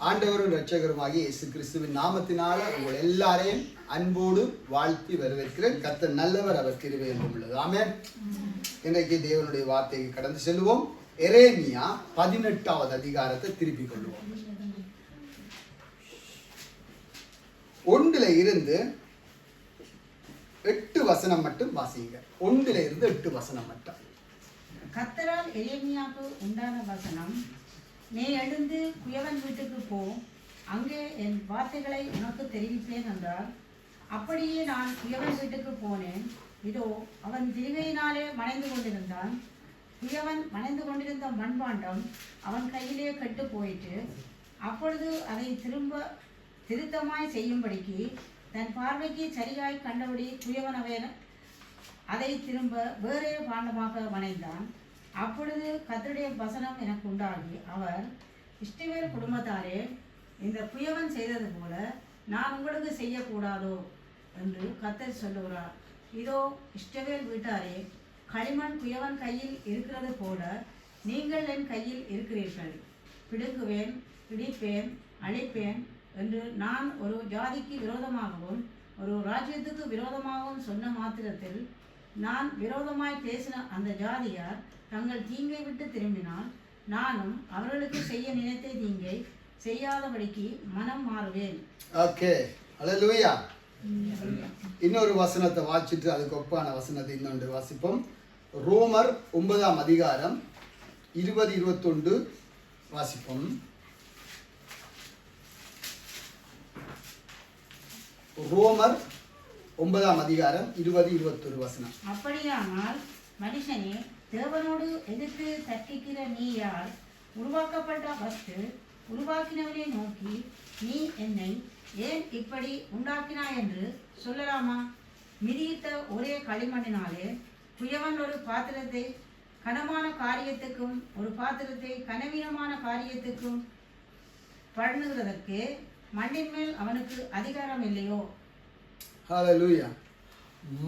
ஆண்டவரும் இரட்சகருமாகிய இயேசு கிறிஸ்துவின் நாமத்தினால உங்கள் எல்லாரையும் அன்போடு வாழ்த்தி வரவேற்கிறேன். கர்த்தர் நல்லவர், அவர் கிருபை என்றும் உள்ளது. ஆமென். இன்றைக்கு தேவனுடைய வார்த்தைக்கு கடந்து செல்வோம். எரேமியா 18வது அதிகாரத்தை திருப்பிக் கொள்வோம். 1 இருந்து 8 வசனம் மட்டும் வாசிங்க. 1 இருந்து 8 வசனம் மட்டும். கர்த்தரால் எரேமியாவுக்கு உண்டான வசனம்: நீ எழுந்து குயவன் வீட்டுக்கு போ, அங்கே என் வார்த்தைகளை உனக்கு தெரிவிப்பேன் என்றார். அப்படியே நான் குயவன் வீட்டுக்கு போனேன். இதோ அவன் திரிகையினாலே மணைந்து கொண்டிருந்தான். குயவன் மணைந்து கொண்டிருந்த மண்பாண்டம் அவன் கையிலே கெட்டு போயிற்று. அப்பொழுது அதை திருத்தமாய் செய்யும்படிக்கு தன் பார்வைக்கு சரியாய் கண்டபடி குயவன் அதை திரும்ப வேறே பாண்டமாக வணைந்தான். அப்பொழுது கர்த்தருடைய வசனம் எனக்கு உண்டாகி, அவர், இஸ்ரவேல் குடும்பத்தாரே, இந்த குயவன் செய்தது போல நான் உங்களுக்கு செய்யக்கூடாதோ என்று கர்த்தர் சொல்லுகிறார். இதோ இஸ்ரவேல் வீட்டாரே, களிமண் குயவன் கையில் இருக்கிறது போல நீங்கள் என் கையில் இருக்கிறீர்கள். பிடுங்குவேன், இடிப்பேன், அழிப்பேன் என்று நான் ஒரு ஜாதிக்கு விரோதமாகவும் ஒரு ராஜ்யத்துக்கு விரோதமாகவும் சொன்ன மாத்திரத்தில், நான் விரோதமாய் பேசின அந்த ஜாதியார் தங்கள் தீங்கை விட்டு திரும்பினால், நானும் அவர்களுக்கு செய்ய நினைத்த தீங்கை செய்யாதபடிக்கு மனம் மாறுவேன். ஓகே, அல்லேலூயா. இன்னொரு வசனத்தை வாசிச்சுட்டு அதுக்கு ஒப்பான வசனத்தை இன்னொன்று வாசிப்போம். ரோமர் 9ஆம் அதிகாரம் 20-21 வாசிப்போம். ரோமர் 9ஆம் அதிகாரம் 20-21 வசனம். அப்படியானால் மனுஷனே, தேவனோடு எதிர்த்து தர்க்கிக்கிற நீ யார்? உருவாக்கப்பட்ட வஸ்து உருவாக்கினவனை நோக்கி, நீ என்னை ஏன் இப்படி உண்டாக்கினாய் என்று சொல்லலாமா? மிதியிட்ட ஒரே களிமண்ணினாலே குயவன் ஒரு பாத்திரத்தை கனமான காரியத்துக்கும் ஒரு பாத்திரத்தை கனவீனமான காரியத்துக்கும் பண்ணுகிறதற்கு மண்ணின் மேல் அவனுக்கு அதிகாரம் இல்லையோ? ஹல்லேலூயா.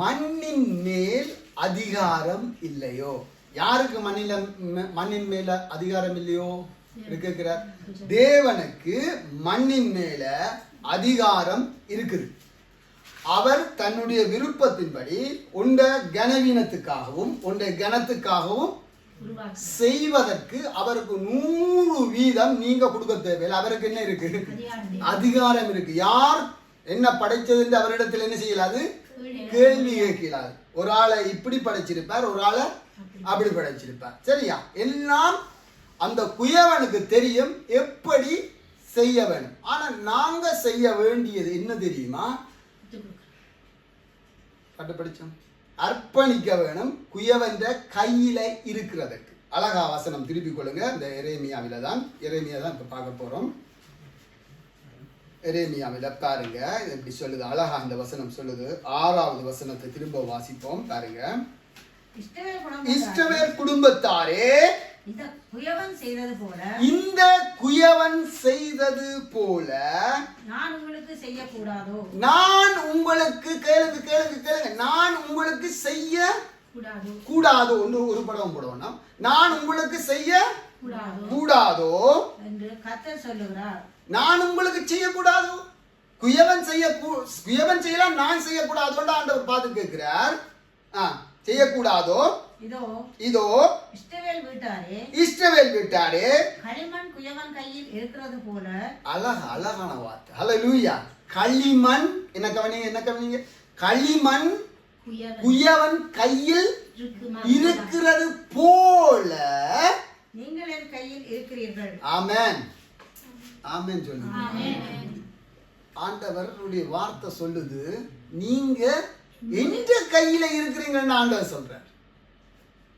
மண்ணின் மேல் அதிகாரம் இல்லையோ? யாருக்கு மண்ணின் மேல அதிகாரம் இல்லையோ? இருக்கிறார். தேவனுக்கு மண்ணின் மேல அதிகாரம் இருக்குது. அவர் தன்னுடைய விருப்பத்தின்படி உண்ட கனவீனத்துக்காகவும் உண்ட கனத்துக்காகவும் செய்வதற்கு அவருக்கு 100% நீங்க கொடுக்க தேவையில்லை. அவருக்கு என்ன இருக்கு? அதிகாரம் இருக்கு. யார் என்ன படைச்சது அவரிடத்தில் என்ன செய்யலாது? கேள்வி கேட்கலாது. ஒரு ஆளை இப்படி படைச்சிருப்பார், ஒரு ஆளை அப்படி படைச்சிருப்பார். சரியா? எல்லாம் அந்த குயவனுக்கு தெரியும் எப்படி செய்ய வேணும். ஆனா நாங்க செய்ய வேண்டியது என்ன தெரியுமா? படிச்சோம், அர்ப்பணிக்க வேணும். குயவன் கையில இருக்கிறதுக்கு. அழகா வசனம் திருப்பிக் கொள்ளுங்க. இந்த எரேமியா தான் இப்ப பார்க்க போறோம். எரேமியாவில பாருங்க, இப்படி சொல்லுது. அழகா இந்த வசனம் சொல்லுது. 6வது வசனத்தை திரும்ப வாசிப்போம். பாருங்க. இஸ்ரவேல் குடும்பத்தாரே, இந்த குயவன் செய்தது போல நான் உங்களுக்கு செய்யக்கூடாதோ? நான் உங்களுக்கு கேளுங்க, நான் உங்களுக்கு செய்ய கூடாதோ? ஒரு படம் போடுவோம். நான் உங்களுக்கு செய்ய கூடாதோ என்று கர்த்தர் சொல்லுகிறார். நான் உங்களுக்கு செய்யக்கூடாதோ? குயவன் செய்யலாம், நான் செய்யக்கூடாதோ? ஆண்டவர் பார்த்து கேட்கிறார். செய்யக்கூடாதோ? இதோ இஸ்ரவேல் வீட்டாரே, களிமண் குயவன் கையில் இருக்கிறது போல. அழகான வார்த்தை. ஹல்லேலூயா. களிமண் என்ன கவனிங்க? களிமண் குயவன் கையில் இருக்கிறது போல நீங்கள் என் கையில் இருக்கிறீர்கள். ஆமென், ஆமென் சொல்லுங்க. ஆண்டவருடைய வார்த்தை சொல்லுது, நீங்க எந்த கையில இருக்கிறீங்கன்னு ஆண்டவர் சொல்றார்.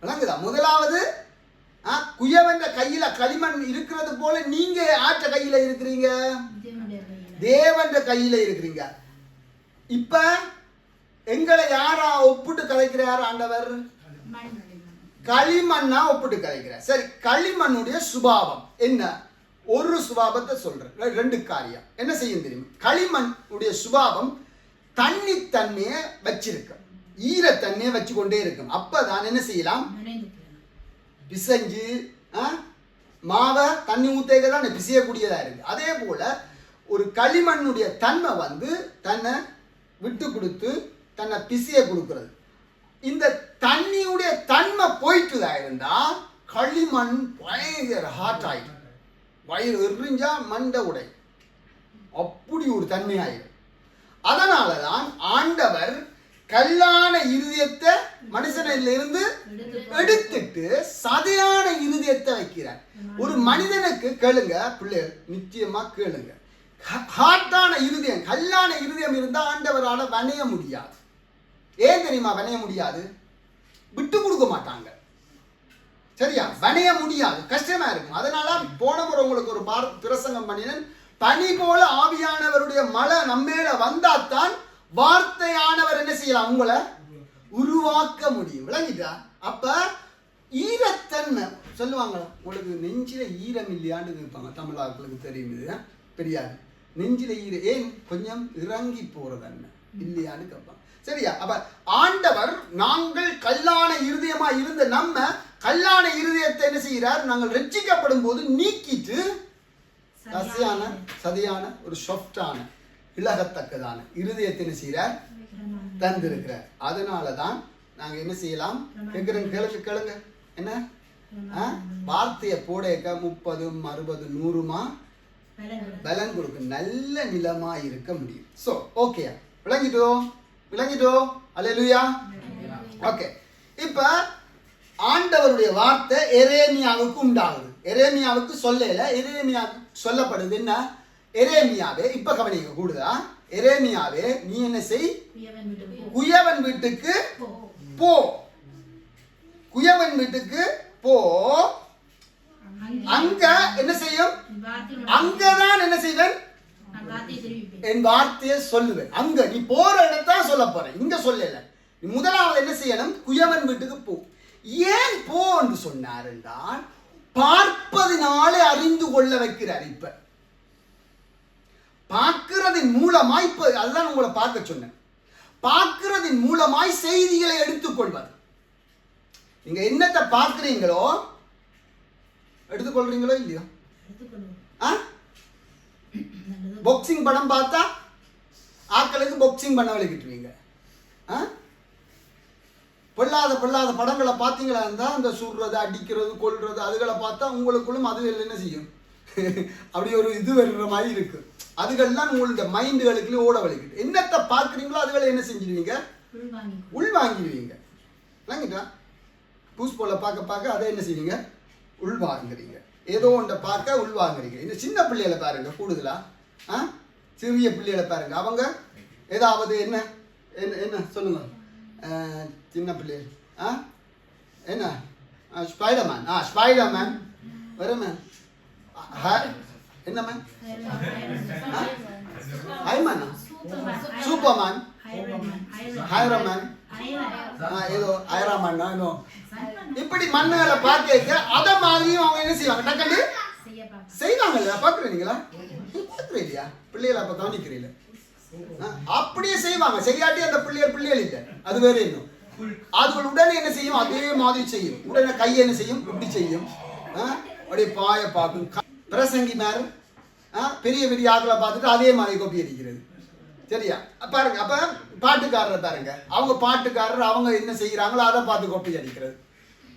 விளங்குதா? முதலாவது குயவன் கையில களிமண் இருக்கிறது போல நீங்க ஆற்ற கையில இருக்கிறீங்க, தேவன் கையில இருக்கிறீங்க. இப்ப எங்களை யாரா ஒப்பிட்டு கலைக்கிறார் ஆண்டவர்? களிமண்ணா ஒப்பிட்டு கலைக்கிறார். சரி, களிமண்ணுடைய சுபாவம் என்ன? ஒரு சுபாவத்தை சொல்றேன். 2 காரியம் என்ன செய்யும் தெரியும்? களிமண் உடைய சுபாவம் தண்ணி தன்மையை வச்சிருக்கும், ஈரத்தன்மையை வச்சு கொண்டே இருக்கும். அப்பதான் என்ன செய்யலாம்? பிசைஞ்சு மாவை தண்ணி ஊத்தேக்க தான் பிசையக்கூடியதா இருக்கு. அதே போல ஒரு களிமண்ணுடைய தன்மை வந்து தன்னை விட்டு கொடுத்து தன்னை பிசைய கொடுக்கிறது. இந்த தண்ணியுடைய தன்மை போயிட்டுதா இருந்தா களிமண் பயங்கர ஹாட் ஆயிடும், வயிறு எரிஞ்சா மண்டை உடை, அப்படி ஒரு தன்மை ஆயிடும். அதனாலதான் ஆண்டவர் கல்லான இருதயத்தை மனுஷனிலிருந்து எடுத்துட்டு சதையான இருதயத்தை வைக்கிறார். ஒரு மனிதனுக்கு கேளுங்க பிள்ளைகள், நிச்சயமா கேளுங்க, ஹார்ட்டான இருதயம் கல்லான இருதயம் இருந்தா ஆண்டவரால வணைய முடியாது. ஏன் தெரியுமா வணைய முடியாது? விட்டு கொடுக்க மாட்டாங்க. சரியா? வணைய முடியாது, கஷ்டமா இருக்கும். அதனால போன முறை உங்களுக்கு ஒரு பிரசங்கம் பண்ணினேன், பனி போல ஆவியானவருடைய மழை நம்மேல வந்தாத்தான் வார்த்தையானவர் என்ன செய்யலாம், உங்களை உருவாக்க முடியும். விளங்கிட்டா? அப்ப ஈரத்தன்மை சொல்லுவாங்க, உங்களுக்கு நெஞ்சில ஈரம் இல்லையான்னு இருப்பாங்க. தமிழாக்களுக்கு தெரியும், இது பெரியாது. நெஞ்சில ஈரம் ஏன் கொஞ்சம் இறங்கி போறதன்மை இல்லையான்னு கேட்பாங்க. சரியா? அப்ப ஆண்டவர் நாங்கள் கல்லான இருதயமா இருந்த நம்ம கல்லான இருதயத்தை என்ன செய்கிறார், நாங்கள் ரட்சிக்கப்படும் போது நீக்கிட்டு சதையான ஒரு சாஃப்டான இலகத்தக்கதான இருதயத்தை என்ன செய்கிறார், தந்திருக்கிறார். அதனாலதான் நாங்க என்ன செய்யலாம், கேளுங்க என்ன வார்த்தையை போடக்க 30, 60, 100 பலன் கொடுக்க நல்ல நிலமா இருக்க முடியும். சோ ஓகே, விளங்கிட்டோ அல்லேலூயா. ஓகே, இப்ப ஆண்டவருடைய வார்த்தை எரேமியாவுக்கு உண்டாகுது. எரேமியாவுக்கு சொல்லல, எரேமியாவுக்கு சொல்லப்படுது என்ன, எரேமியாவே இப்ப கவனிக்க கூடுதா, எரேமியாவே நீ என்ன செய், குயவன் வீட்டுக்கு போ, குயவன் வீட்டுக்கு போ, அங்க என்ன செய்யும், அங்கதான் என்ன செய்வேன், என் வார்த்தையை சொல்லுவேன். அங்க நீ போற இடத்தான் சொல்ல போற, இங்க சொல்லல. நீ முதலாவது என்ன செய்யணும், குயவன் வீட்டுக்கு போ. ஏன் போ என்று சொன்னார் என்றால் பார்ப்பதினாலே அறிந்து கொள்ள வைக்கிறார். இப்ப பார்க்கிறதின் மூலமாய், இப்ப அதுதான் உங்களை பார்க்க சொன்னேன், பார்க்கிறதின் மூலமாய் செய்திகளை எடுத்துக்கொள்வது. நீங்க என்னத்தை பார்க்கிறீங்களோ எடுத்துக்கொள்றீங்களோ இல்லையோ? பாக்ஸிங் படம் பார்த்தா ஆட்களுக்கு பாக்ஸிங் பண்ண வலிக்கிட்டுவீங்க. பொல்லாத படங்களை பார்த்தீங்களா இருந்தா அந்த சுடுறது, அடிக்கிறது, கொல்றது அதுகளை பார்த்தா உங்களுக்குள்ளும் அதுகள் என்ன செய்யும், அப்படி ஒரு இது வர்ற மாதிரி இருக்கு. அதுகள்லாம் உங்களுடைய மைண்டுகளுக்குள்ள ஓட வலிக்கிட்டு. என்னத்தை பார்க்குறீங்களோ அதுகளை என்ன செஞ்சிடுவீங்க, உள்வாங்கிடுவீங்க. இல்லைங்கிட்டா? பூஸ் போல பார்க்க அதை என்ன செய்வீங்க, உள்வாங்குறீங்க. ஏதோ ஒன்றை பார்க்க உள்வாங்குறீங்க. இந்த சின்ன பிள்ளைகளை பாருங்க, கூடுதலா சிறிய பிள்ளைகளை பாருங்க, அவங்க ஏதாவது என்ன என்ன சொல்லுங்க, சின்ன பிள்ளைகள் என்ன ஸ்பைடர்மேன், ஸ்பைடர்மேன் வருமேன், என்ன மேன், ஐமேனா, சூப்பர்மேன், ஹைரமேன், ஏதோ ஐராமேன், ஏதோ இப்படி மண்ணுகளை பார்க்க அத மாதிரியும் அவங்க என்ன செய்வாங்க, டக்குன்னு செய்வாங்கல்ல. பாக்குறீங்களா? இல்லையா? பிள்ளைகளை அப்ப கவனிக்கிறீங்களா? அப்படியே செய்வாங்க. செய்யாட்டி அந்த பிள்ளைகள் இல்லை, அது வேற இன்னும். அதுகள் உடனே என்ன செய்யும், அதே மாதிரி செய்யும். உடனே கையை என்ன செய்யும், இப்படி செய்யும், அப்படியே பாய பார்க்கும். பிரசங்கி மேல பெரிய பெரிய ஆக்களை பார்த்துட்டு அதே மாதிரி கொப்பி அடிக்கிறது. சரியா? பாருங்க, அப்ப பாட்டுக்காரரை பாருங்க, அவங்க பாட்டுக்காரர் அவங்க என்ன செய்யறாங்களோ அதை பார்த்து கொப்பி அடிக்கிறது.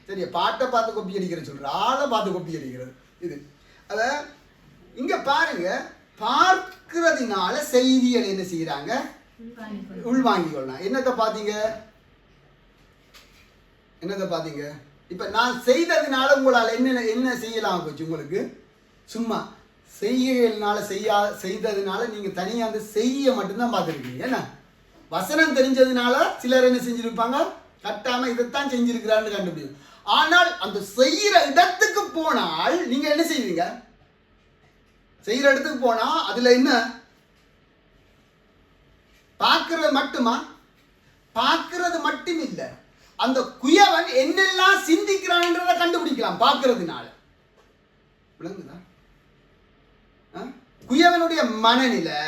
சரியா? பாட்டை பார்த்து கொப்பி அடிக்கிறது சொல்ற, ஆளை பார்த்து கொப்பி அடிக்கிறது. இது அத இங்க பாருங்க, பார்க்கிறதுனால செய்திகள் என்ன செய்யறாங்க, உள்வாங்கி கொள்ளலாம். என்னத்தை பாத்தீங்க, இப்ப நான் செய்ததுனால உங்களால் என்ன செய்யலாம் போச்சு, உங்களுக்கு சும்மா செய்யனால செய்ததுனால நீங்க தனியா அந்த செய்ய மட்டும்தான் பார்த்துருக்கீங்க. என்ன வசனம் தெரிஞ்சதுனால சிலர் என்ன செஞ்சிருப்பாங்க, கட்டாம இதைத்தான் செஞ்சிருக்கிறான்னு கண்டுபிடிக்கும். ஆனால் அந்த செய்யற இடத்துக்கு போனால் நீங்க என்ன செய்வீங்க, செய்யற இடத்துக்கு போனா அதுல என்ன பார்க்கிறது மட்டுமா, பார்க்கிறது மட்டும் இல்ல, அந்த குயவன் என்னெல்லாம் சிந்திக்கிறான்றத கண்டுபிடிக்கலாம் பார்க்கிறதுனால. விளங்குதா? குயவனுடைய மனநிலை,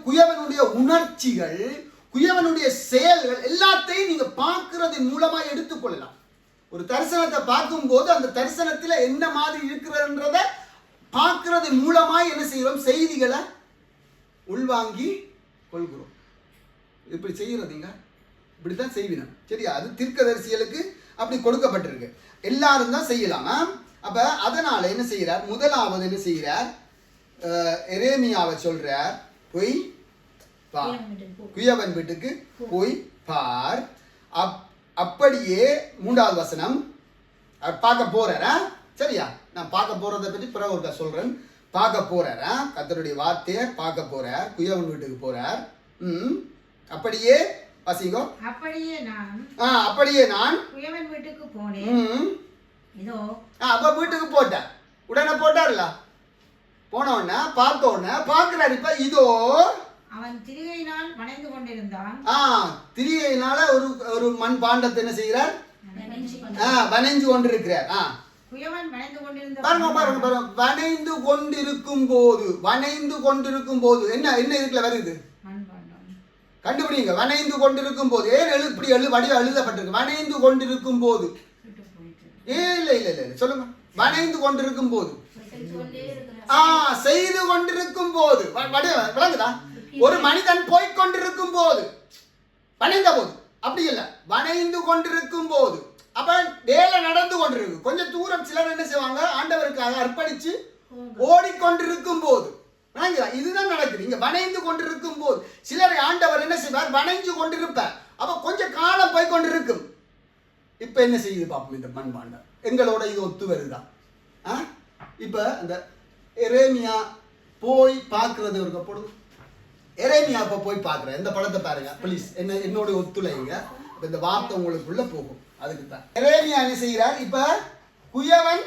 குயவனுடைய உணர்ச்சிகள், குயவனுடைய செயல்கள் எல்லாத்தையும் நீங்க பார்க்கிறதன் மூலமா எடுத்துக்கொள்ளலாம். ஒரு தரிசனத்தை பார்க்கும்போது அந்த தரிசனத்துல என்ன மாதிரி இருக்கிறதுன்றத பார்க்கறது மூலமாய் என்ன செய்யறோம், செய்திகளை உள்வாங்கி கொள்கிறோம். இப்படி செய்யறதுங்க, இப்படித்தான் செய்வினம். சரியா? அது தீர்க்கதரிசிகளுக்கு அப்படி கொடுக்கப்பட்டிருக்கு. எல்லாரும் தான் செய்யலாம். அப்ப அதனால என்ன செய்யறார், முதலாவது என்ன செய்யறார், எரேமியாவை சொல்றார், போய் பார், குயவன் வீட்டுக்கு போய் பார். அப்படியே 3வது வசனம் பார்க்க போறாரா? சரியா? நான் பார்க்க போறதை பற்றி பிறகு ஒருக்கா சொல்றேன். பார்க்க போறாரா, கர்த்தருடைய வார்த்தையை பார்க்க போறார், குயவன் வீட்டுக்கு போறார். அப்படியே வாசிங்கோ. அப்படியே நான் குயவன் வீட்டுக்கு போனேன். இதோ அப்ப வீட்டுக்கு போட்டார். உடனே போட்டார்ல, போன உடனே பார்த்த உடனே பார்க்கிறார். இப்ப இதோ அவன் திரிகையினால் வணைந்து கொண்டிருந்தான். திரிகையினால ஒரு மண் பாண்டத்தை என்ன செய்கிறார், வணைஞ்சு கொண்டிருக்கிறார். குயவன் வணைந்து கொண்டிருந்த பாருங்க பாருங்க பாருங்க, வணைந்து கொண்டிருக்கும் போது, வணைந்து கொண்டிருக்கும் போது என்ன என்ன இதுல வருது கண்டுபிடிங்க. வணைந்து கொண்டிருக்கும் போது, ஏன் இப்படி வடிவம் எழுதப்பட்டிருக்கு, வணைந்து கொண்டிருக்கும் போது. இல்ல இல்ல இல்ல சொல்லுங்க, வணைந்து கொண்டிருக்கும் போது, செய்து கொண்டிருக்கும் போது. விளங்குதா? ஒரு மனிதன் போய்கொண்டிருக்கும் போது, வணைந்த போது அப்படி இல்ல, வணைந்து கொண்டிருக்கும் போது. அப்ப வேலை நடந்து கொண்டிருக்கு, கொஞ்சம் தூரம் சிலர் என்ன செய்வாங்க, ஆண்டவருக்காக அர்ப்பணிச்சு ஓடிக்கொண்டிருக்கும் போது. இதுதான் நடக்குது இங்க, வணைந்து கொண்டிருக்கும் போது. சிலரை ஆண்டவர் என்ன செய்வார், வணைஞ்சு கொண்டிருப்பார். அப்ப கொஞ்சம் காலம் போய் கொண்டிருக்கும். இப்ப என்ன செய்யுது பாப்போம் இந்த மண்பாண்டம், எங்களோட இது ஒத்து வருதா? இப்ப இந்த எரேமியா போய் பார்க்கறது ஒரு போடுங்க. எரேமியா இப்ப போய் பார்க்கிறேன், இந்த படத்தை பாருங்க ப்ளீஸ், என்னோட ஒத்துழைங்க. இந்த வார்த்தை உங்களுக்குள்ள போகும். அதுக்கு தான் எரேமியா என்ன செய்யறார், இப்ப குயவன்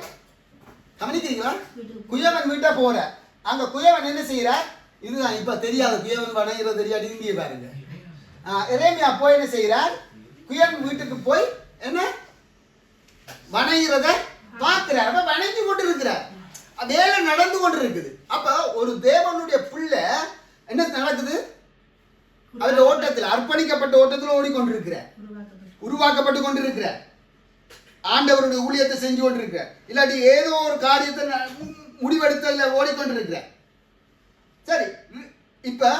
கவனிக்கிறீங்களா, குயவன் வீட்டை போற. அங்க குயவன் என்ன செய்யறார், இதுதான் இப்ப தெரியாது, குயவன் வணைகிறது தெரியாது, இங்கே பாருங்க. எரேமியா போய் என்ன செய்யறார், குயவன் வீட்டுக்கு போய் என்ன வணைகிறத பார்க்கிறார். அப்ப வணைஞ்சு கொண்டு இருக்கிறார், வேலை நடந்து கொண்டு இருக்குது. அப்ப ஒரு தேவனுடைய பிள்ளை என்ன நடக்குது, அதுல ஓட்டத்தில், அர்ப்பணிக்கப்பட்ட ஓட்டத்தில் ஓடிக்கொண்டிருக்கிறார், உருவாக்கப்பட்டு கொண்டிருக்கிறார், ஆண்டவருடைய ஊழியத்தை செஞ்சு கொண்டிருக்கிறார். இல்லாட்டி ஏதோ ஒரு காரியத்தை முடிவெடுத்த ஓடிக்கொண்டிருக்கிறார். சரி, இப்ப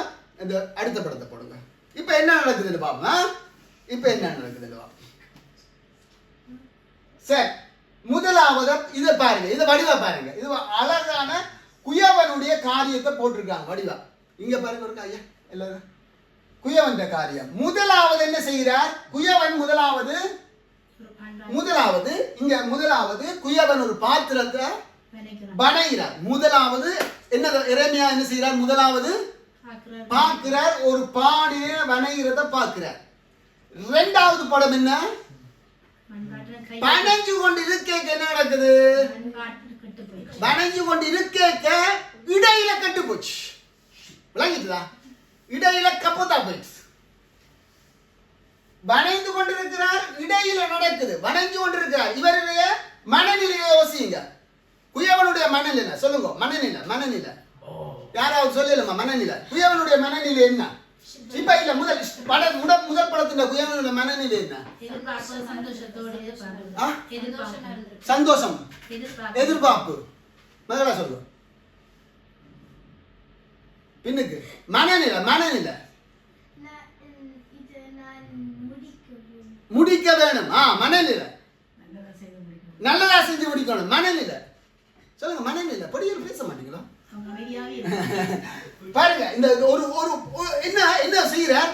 இந்த அடுத்த படத்தை போடுங்க. இப்ப என்ன நடக்குதுன்னு பாப்பா, இப்ப என்ன நடக்குதுன்னு பாப்பா. சரி, முதலாவது இதை பாருங்க, இதை வடிவா பாருங்க. இது அழகான குயவனுடைய காரியத்தை போட்டிருக்காங்க வடிவா. இங்க பாருங்க ஒரு ஐயா, எல்லாரும் குயவன் காரியம். முதலாவது என்ன செய்கிறார், குயவன் முதலாவது இங்க முதலாவது குயவன் ஒரு பாத்திரத்தை வணைகிறார். முதலாவது என்ன எரேமியா என்ன செய்கிறார், முதலாவது பார்க்கிறார், ஒரு பானைய வணைகிறத பார்க்கிறார். இரண்டாவது படம் என்ன, வணைஞ்சு கொண்டு இருக்க என்ன நடக்குது, வணைஞ்சு கொண்டு இருக்க இடையில கட்டு போச்சு. விளங்கிட்டுதா? இடையில கப்பத்தா போயிடுச்சு. வணைந்து கொண்டிருக்கிறார், இடையில நடக்குது, வணைஞ்சு கொண்டிருக்கிறார். இவருடைய மனநிலையை யோசிங்க. குயவனுடைய மனநிலை சொல்லுங்க, மனநிலை யாராவது சொல்லலாமா? மனநிலை, குயவனுடைய மனநிலை என்ன? இப்ப இல்ல, முதல் படத்துல குயவனுடைய மனநிலை என்ன? சந்தோஷம், எதிர்பார்ப்பு. முதல்ல சொல்லுங்க. பின்னுக்கு மனநிலை முடிக்க வேணும். மனநிலை நல்லதா செஞ்சு முடிக்கணும். மனநிலை சொல்லுங்க, மனநிலை. படியில் பேச மாட்டீங்களா? பாருங்க, இந்த ஒரு என்ன செய்யறார்,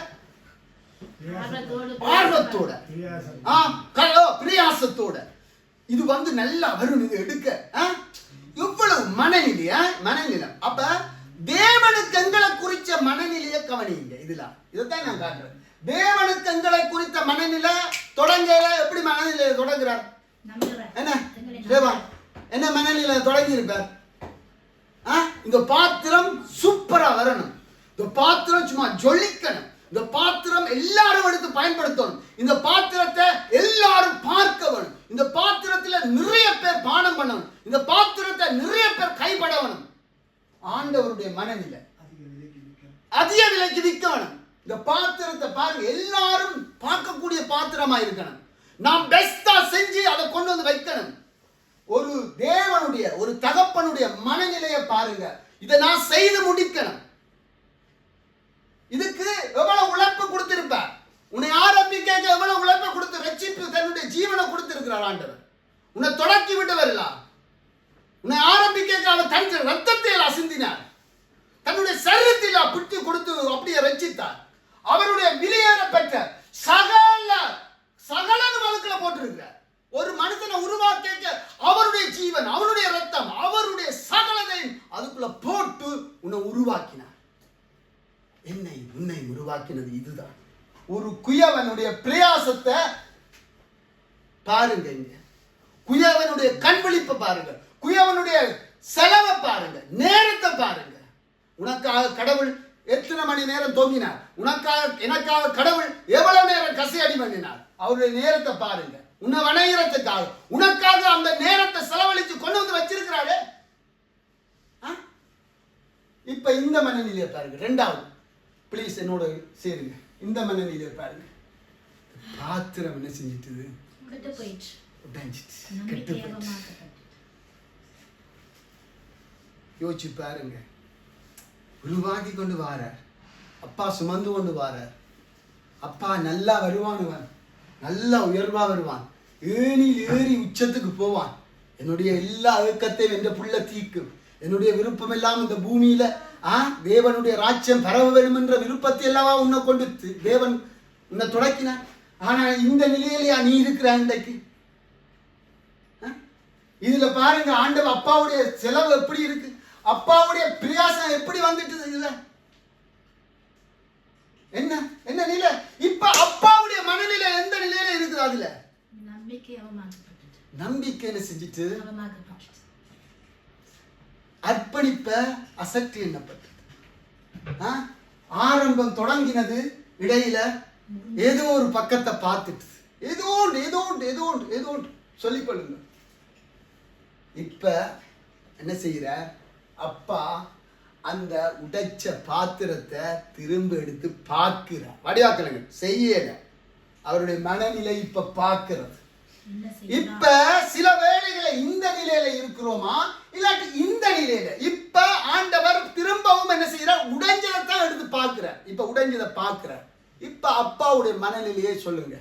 ஆர்வத்தோட, பிரயாசத்தோட. இது நல்லா வரும், இது எடுக்க எவ்வளவு மனநிலை. அப்ப தேவனுக்கு எங்களை குறிச்ச மனநிலையை கவனிங்க. இதைத்தான் நான் காட்டுறேன். தேவனுக்கு எங்களை குறித்த மனநிலை தொடங்கல. எப்படி மனநிலையை தொடங்குறார், என்ன தேவா என்ன மனநிலை தொடங்கி இருப்பார். இந்த பாத்திரம் சூப்பரா வரணும், இந்த பாத்திரம் சும்மா ஜொலிக்கணும், இந்த பாத்திரம் எல்லாரும் எடுத்து பயன்படுத்தணும், இந்த பாத்திரத்தை எல்லாரும் பார்க்க வேணும், இந்த பாத்திரத்துல நிறைய பேர் பானம் பண்ணணும், இந்த பாத்திரத்தை நிறைய பேர் கைப்படணும். ஆண்டவருடைய மனநிலை அதிக விலைக்கு விற்க வேணும். இந்த பாத்திரத்தை பாருங்க, எல்லாரும் பார்க்கக்கூடிய பாத்திரமா இருக்கணும். நாம் பெஸ்டா செஞ்சு அதை கொண்டு வந்து வைக்கணும். ஒரு தேவனுடைய ஒரு தகப்பனுடைய மனநிலையை பாருங்க. இதை நான் செய்து முடிக்கணும். இதுக்கு எவ்வளவு உழைப்பு கொடுத்திருப்பார். உன்னை ஆரம்பிக்க எவ்வளவு உழைப்பை கொடுத்து ரட்சிப்பு தன்னுடைய ஜீவனை கொடுத்திருக்கிறார் ஆண்டவர். உன்னை தொடக்கி விட்டவர் இல்ல. உன்னை ஆரம்பிக்க அவர் தன் ரத்தத்தை அசிந்தினார். தன்னுடைய சரீரத்தில் புட்டி கொடுத்து அப்படியே ரட்சித்தார். அவருடைய விலையேறப்பட்ட சகல வழக்குல போட்டிருக்கிறார். ஒரு மனுஷனை உருவாக்க அவருடைய ஜீவன், அவருடைய ரத்தம், அவருடைய சகலதையும் அதுக்குள்ள போட்டு உன்னை உருவாக்கினார். என்னை உன்னை உருவாக்கினது இதுதான். ஒரு குயவனுடைய பிரயாசத்தை பாருங்க. இங்க குயவனுடைய கண்விழிப்பை பாருங்க. குயவனுடைய செலவை பாருங்க. நேரத்தை பாருங்க. உனக்காக கடவுள் எத்தனை மணி நேரம் தூங்கினார். உனக்காக எனக்காக கடவுள் எவ்வளவு நேரம் கசையடி பண்ணினார். அவருடைய நேரத்தை பாருங்க. உன்னை வணங்குறதுக்காக உனக்காக அந்த நேரத்தை செலவழித்து கொண்டு வந்து வச்சிருக்கிறாரு. இப்ப இந்த மனநிலையை பாருங்க. ரெண்டாவது பிளீஸ் என்னோட சேருங்க. இந்த மனநிலையை பாருங்க. பாத்திரம் என்ன செஞ்சிட்டு யோசிச்சு பாருங்க. உருவாக்கி கொண்டு வாரார். அப்பா சுமந்து கொண்டு வாரார். அப்பா நல்லா வருவானுவன், நல்லா உயர்வா வருவான். ஏணியில் ஏறி உச்சத்துக்கு போவான். என்னுடைய எல்லா அழுக்கத்தையும் என்ற புள்ள தீக்கும். என்னுடைய விருப்பம் எல்லாம் இந்த பூமியில தேவனுடைய ராஜ்யம் பரவ வேண்டும் என்ற விருப்பத்தை எல்லாம் உன்னை கொண்டு தேவன் உன்னை தொடக்கினார். ஆனா இந்த நிலையிலேயா நீ இருக்கிற இன்றைக்கு? இதுல பாருங்க ஆண்டவர் அப்பாவுடைய செலவு எப்படி இருக்கு, அப்பாவுடைய பிரயாசம் எப்படி வந்துட்டு இதுல என்ன என்ன நிலை. இப்ப அப்பாவுடைய மனநிலை எந்த நிலையில இருக்குது? அதுல நம்பிக்கை என்ன செஞ்சிட்டு அர்ப்பணிப்ப அசக்தி எண்ணப்பட்டது. ஆரம்பம் தொடங்கினது, இடையில ஏதோ ஒரு பக்கத்தை பார்த்துட்டு ஏதோ ஒன்று சொல்லிக் கொள்ளுங்க. இப்ப என்ன செய்யற அப்பா அந்த உடைச்ச பாத்திரத்தை திரும்ப எடுத்து பார்க்கிறார். வடிவாக்கலங்க செய்யல. அவருடைய மனநிலை இப்ப பார்க்கிறது. இப்ப சில வேளைகளை இந்த நிலையில இருக்கிறோமா இல்லாட்டி இந்த நிலையில இப்ப ஆண்டவர் திரும்பவும் என்ன செய்யறார்? உடைஞ்சதான் எடுத்து பார்க்கிறார். இப்ப உடைஞ்சதை பார்க்கிறார். இப்ப அப்பாவுடைய மனநிலையே சொல்லுங்க.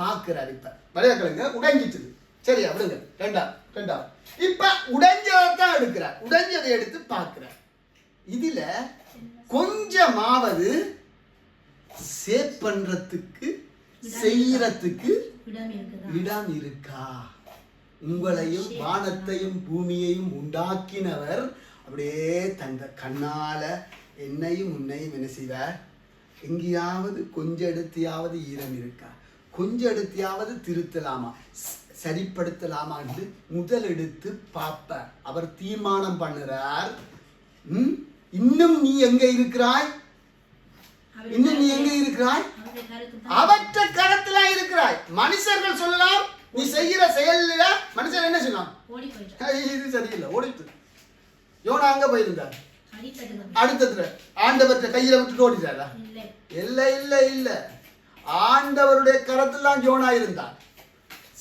பார்க்கிறார். இப்ப வடிவாக்கலங்க உடைஞ்சிட்டு சரியா விடுங்க. ரெண்டாவது இப்ப உடைஞ்சதான் எடுக்கிறார். உடைஞ்சதை எடுத்து பார்க்கிறார். இதுல கொஞ்சமாவது சேவ் பண்றதுக்கு செய்யறதுக்கு இடம் இருக்கா? உங்களையும் வானத்தையும் பூமியையும் உண்டாக்கினவர் அப்படியே தந்த கண்ணால என்னையும் உன்னையும் என்ன செய்வார்? எங்கேயாவது கொஞ்சம் எடுத்தியாவது ஈரம் இருக்கா? கொஞ்சம் எடுத்தியாவது திருத்தலாமா, சரிப்படுத்தலாமா என்று முதல் எடுத்து பார்ப்பார். அவர் தீர்மானம் பண்ணுறார். இன்னும் நீ எங்க இருக்கிறாய்? இன்னும் நீ எங்க இருக்கிறாய்? அவற்ற கரத்துல இருக்கிறாய். மனுஷர்கள் சொல்லலாம், நீ செய்கிற செயல்ல மனுஷன் என்ன சொல்லலாம்? இது சரியில்லை, ஓடிட்டு. யோனா அங்க போயிருந்தார். அடுத்ததுல ஆண்டவற்ற கையில விட்டுட்டு ஓடிட்டாரா? இல்ல ஆண்டவருடைய கரத்துல யோனா இருந்தார்.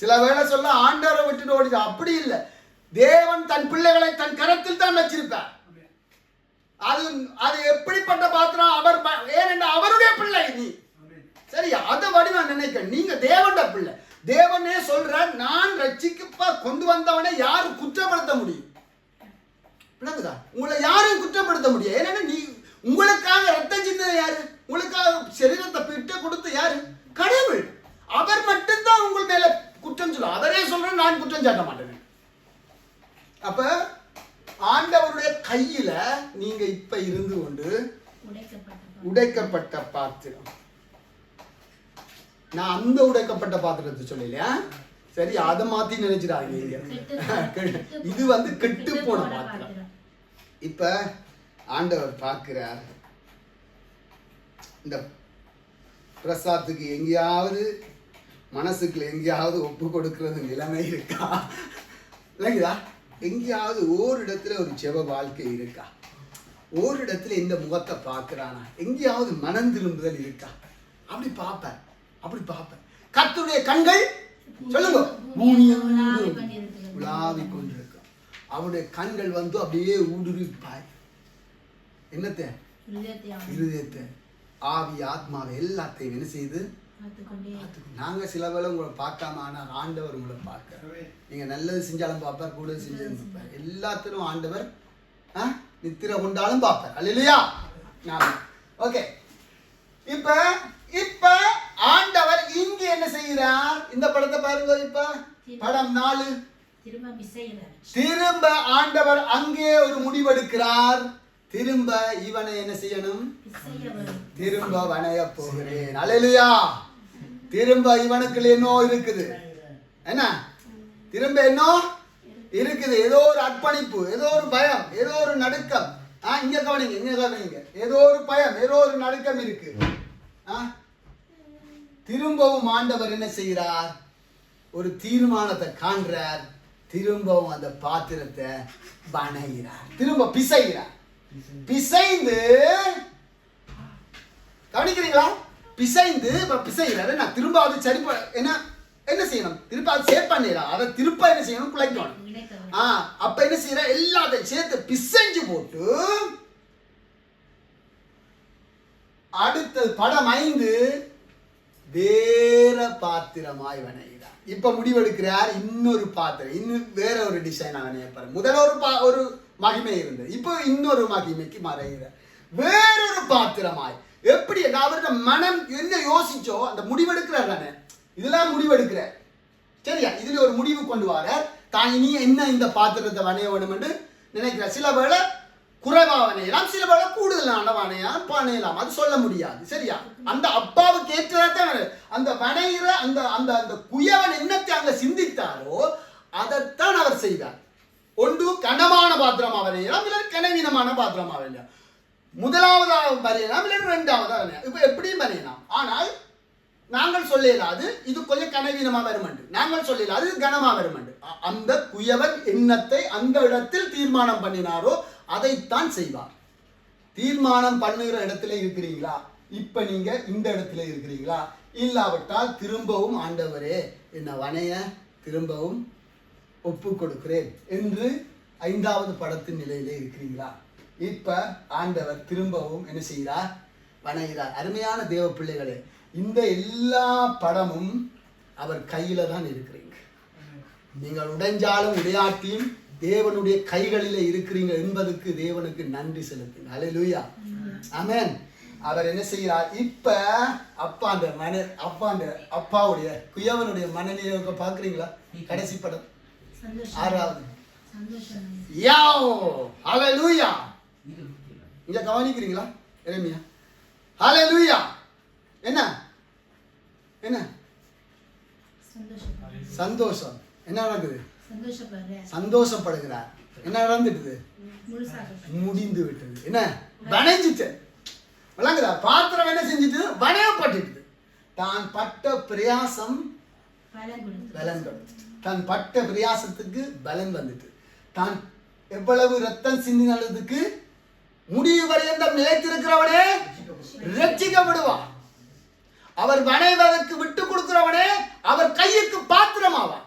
சில வேளை சொல்ல ஆண்டவரை விட்டுட்டு ஓடிட்டா. அப்படி இல்லை. தேவன் தன் பிள்ளைகளை தன் கரத்தில் தான் வச்சிருப்பார். அது எப்படிப்பட்ட பாத்திரம்? அவர் ஏனென்றா அவருடைய பிள்ளை நீ. சரியா? அதை வடிவா நினைக்க. நீங்க தேவண்ட பிள்ளை. தேவனே சொல்ற, நான் ரட்சிக்கப்பா கொண்டு வந்தவனை யாரும் குற்றப்படுத்த முடியும்? விளங்குதா? உங்களை யாரும் குற்றப்படுத்த முடியும். ஏன்னா நீ உங்களுக்காக ரத்தம் சிந்தனை யாரு? உங்களுக்காக சரீரத்தை பிட்ட கொடுத்து யாரு? கடவுள். அவர் மட்டும்தான் உங்கள் மேல குற்றம் சொல்ல. அவரே சொல்ற, நான் குற்றம் சாட்ட மாட்டேன். அப்ப ஆண்டவருடைய கையில நீங்க இப்ப இருந்து கொண்டு உடைக்கப்பட்ட பாத்திரம். நான் அந்த உடைக்கப்பட்ட பாத்திரத்தை சொல்லலையா? சரி, அதை மாத்தி நினைச்சிடாதீங்க. இது கெட்டு போன பாத்திரம். இப்ப ஆண்டவர் பார்க்கிறார். இந்த பிரசாத்துக்கு எங்கேயாவது மனசுக்குள்ள எங்கேயாவது ஒப்பு கொடுக்கிறது நிலைமை இருக்கா? இல்லைங்களா? எங்கேயாவது ஓரிடத்துல ஒரு ஜெப வாழ்க்கை இருக்கா? ஓரிடத்துல இந்த முகத்தை பார்க்கிறானா? எங்கேயாவது மனம் திரும்புதல் இருக்கா? அப்படி பார்ப்பேன். கர்த்தருடைய கண்கள் சொல்லுங்க, பூமியெங்கும் உலாவிக் கொண்டிருக்கும். அவருடைய கண்கள் வந்து அப்படியே ஊடுருவிப்பாய் என்னத்தை, இருதயத்தை, ஆவி, ஆத்மாவை எல்லாத்தையும் என்ன செய்து நாங்க சில வேளை உங்களை பார்க்காம, ஆனா ஆண்டவர் உங்களை பார்க்க. நீங்க நல்லது செஞ்சாலும் பார்ப்பார், கூட செஞ்சாலும் பார்ப்பார். எல்லாத்திலும் ஆண்டவர் நித்திர கொண்டாலும் பார்ப்பார். அல்லேலூயா. ஓகே, இப்ப இப்ப ஆண்டவர் இங்க என்ன செய்கிறார்? இந்த படத்தை பாருங்க. இப்ப படம் 4 திரும்ப ஆண்டவர் அங்கே ஒரு முடிவெடுக்கிறார். திரும்ப இவனை என்ன செய்யணும்? திரும்ப வணைய போகிறேன். அல்லேலூயா. திரும்ப இவனுக்கு என்ன இருக்குது? என்ன திரும்ப என்ன இருக்குது? ஏதோ ஒரு அர்ப்பணிப்பு, ஏதோ ஒரு பயம், ஏதோ ஒரு நடுக்கம். இங்க கவனிங்க, இங்க கவனிங்க. ஏதோ ஒரு பயம், ஏதோ ஒரு நடுக்கம் இருக்கு. திரும்பவும் ஆண்டவர் என்ன செய்கிறார்? ஒரு தீர்மானத்தை காண்றார். திரும்பவும் அந்த பாத்திரத்தை வணைகிறார், திரும்ப பிசைகிறார். பிசைந்து கவனிக்கிறீங்களா? பிசைந்து பிசைகிறாரு. நான் திரும்ப அது சரி என்ன என்ன செய்யணும்? திருப்ப அது சேவ் பண்ணிடலாம். அதை திருப்ப என்ன செய்யணும்? குலைக்கணும். அப்ப என்ன செய்யற? எல்லாத்தையும் சேர்த்து பிசைஞ்சு போட்டு அடுத்தது படம் 5 வேற பாத்திரமாய் வணைகிறார். இப்ப முடிவெடுக்கிறார். இன்னொரு பாத்திரம், இன்னும் வேற ஒரு டிசைன் வணையப்பாரு. முதல்ல ஒரு மகிமை இருந்தது, இப்போ இன்னொரு மகிமைக்கு மறைகிறார். வேறொரு பாத்திரமாய். எப்படி அவருடைய மனம் என்ன யோசிச்சோ அந்த முடிவெடுக்கிறார் தானே. இதெல்லாம் முடிவெடுக்கிற சரியா? இதுல ஒரு முடிவு கொண்டு வர தான் இனி என்ன இந்த பாத்திரத்தை வணைய வேணும் என்று நினைக்கிறார். சில வேளை குறைவா வணையலாம், சில வேளை கூடுதலான வணையலாம். அது சொல்ல முடியாது. சரியா? அந்த அப்பாவுக்கு ஏற்றதான் அந்த வணைகிற அந்த அந்த அந்த குயவன் என்னத்தை அங்க சிந்தித்தாரோ அதைத்தான் அவர் செய்தார். ஒன்று கனமான பாத்திரமா வரையலாம், இல்லை கனவீனமான பாத்திரமா வரையலாம். முதலாவதாக வரையலாம், இல்லை இரண்டாவதாக வரையலாம். இப்ப எப்படியும் வரையலாம். ஆனால் நாங்கள் சொல்லலாது இது கொஞ்சம் கனவீனமா வருமண்டு, நாங்கள் சொல்லலாது இது கனமா வருமண்டு. அந்த குயவன் எண்ணத்தை அந்த இடத்தில் தீர்மானம் பண்ணினாரோ அதைத்தான் செய்வார். தீர்மானம் பண்ணுகிற இடத்துல இருக்கிறீங்களா? இப்ப நீங்க இந்த இடத்துல இருக்கிறீங்களா? இல்லாவிட்டால் திரும்பவும் ஆண்டவரே என்ன வணைய திரும்பவும் ஒப்பு கொடுக்கிறேன் என்று 5வது படத்தின் நிலையிலே இருக்கிறீங்களா? இப்ப ஆண்டவர் திரும்பவும் என்ன செய்கிறார்? வணைகிறார். அருமையான தேவ பிள்ளைகளே, இந்த எல்லா படமும் அவர் கையில தான் இருக்கிறீங்க. நீங்கள் உடைஞ்சாலும் உடையாட்டியும் தேவனுடைய கைகளிலே இருக்கிறீங்க என்பதற்கு தேவனுக்கு நன்றி செலுத்துங்க. அல்லேலூயா. ஆமென். அவர் என்ன செய்கிறார்? இப்ப அப்பாவுடைய குயவனுடைய மனநிலையை பாக்குறீங்களா? கடைசி படம் 6வது. ஹல்லேலூயா. இங்க கவனிக்கிறீங்களா? எரேமியா. ஹல்லேலூயா. என்ன என்ன சந்தோஷம். என்ன நடக்குது? சந்தோஷப்படுகிறார். என்ன நடந்துட்டு? முடிந்து விட்டது. என்ன வணைஞ்சிட்டு விளங்குதா? பாத்திரம் என்ன செஞ்சுட்டு? வணையப்பட்டு தான் பட்ட பிரயாசம் பலன் கொடுத்து, தான் பட்ட பிரயாசத்துக்கு பலன் வந்துட்டு, தான் எவ்வளவு ரத்தம் சிந்தினதுக்கு முடிவு வரையந்தம் நிலைத்திருக்கிறவனே ரட்சிக்கப்படுவான். அவர் வணைவதற்கு விட்டு கொடுக்கிறவனே அவர் கையுக்கு பாத்திரமாவான்.